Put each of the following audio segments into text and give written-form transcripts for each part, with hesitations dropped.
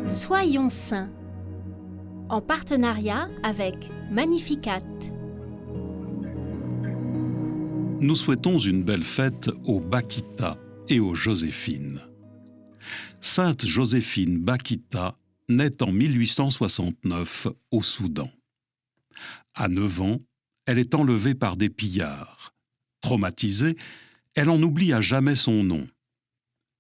Soyons saints, en partenariat avec Magnificat. Nous souhaitons une belle fête aux Bakita et aux Joséphine. Sainte Joséphine Bakita naît en 1869 au Soudan. À 9 ans, elle est enlevée par des pillards. Traumatisée, elle en oublie à jamais son nom.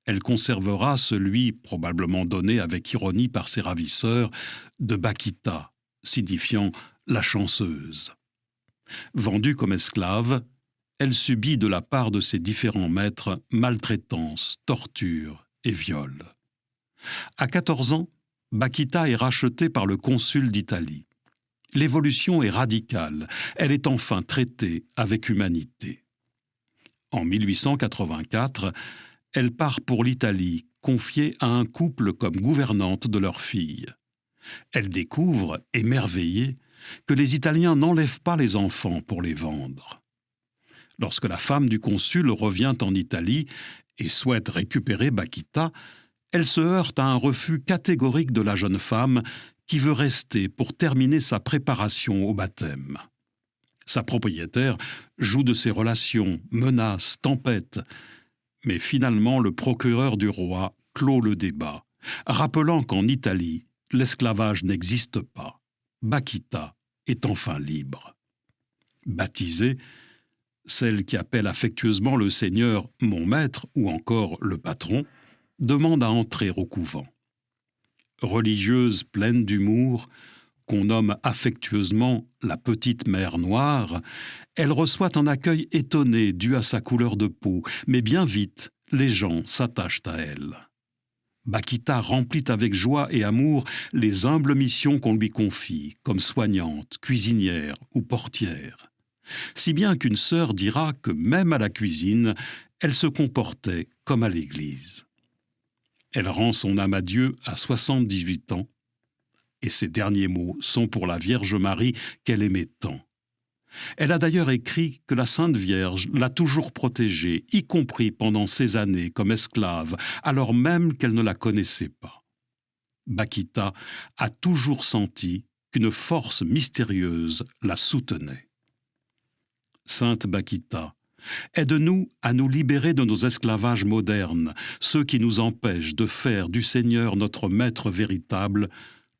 Elle conservera celui, probablement donné avec ironie par ses ravisseurs, de Bakita, signifiant la chanceuse. Vendue comme esclave, elle subit de la part de ses différents maîtres maltraitance, torture et viol. À 14 ans, Bakita est rachetée par le consul d'Italie. L'évolution est radicale, elle est enfin traitée avec humanité. En 1884, elle part pour l'Italie, confiée à un couple comme gouvernante de leur fille. Elle découvre, émerveillée, que les Italiens n'enlèvent pas les enfants pour les vendre. Lorsque la femme du consul revient en Italie et souhaite récupérer Bakita, elle se heurte à un refus catégorique de la jeune femme qui veut rester pour terminer sa préparation au baptême. Sa propriétaire joue de ses relations, menace, tempête, mais finalement le procureur du roi clôt le débat, rappelant qu'en Italie, l'esclavage n'existe pas. Bakita est enfin libre. Baptisée, celle qui appelle affectueusement le Seigneur « mon maître » ou encore « le patron », demande à entrer au couvent. Religieuse pleine d'humour, qu'on nomme affectueusement la petite mère noire, elle reçoit un accueil étonné dû à sa couleur de peau, mais bien vite, les gens s'attachent à elle. Bakita remplit avec joie et amour les humbles missions qu'on lui confie, comme soignante, cuisinière ou portière. Si bien qu'une sœur dira que même à la cuisine, elle se comportait comme à l'église. Elle rend son âme à Dieu à 78 ans, et ses derniers mots sont pour la Vierge Marie qu'elle aimait tant. Elle a d'ailleurs écrit que la Sainte Vierge l'a toujours protégée, y compris pendant ses années comme esclave, alors même qu'elle ne la connaissait pas. Bakita a toujours senti qu'une force mystérieuse la soutenait. Sainte Bakita, aide-nous à nous libérer de nos esclavages modernes, ceux qui nous empêchent de faire du Seigneur notre Maître véritable,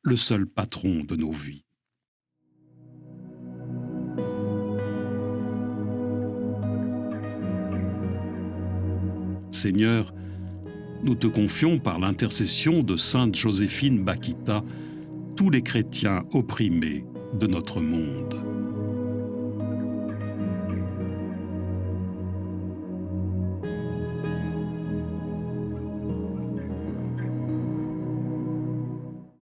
le seul patron de nos vies. Seigneur, nous te confions par l'intercession de Sainte Joséphine Bakita tous les chrétiens opprimés de notre monde.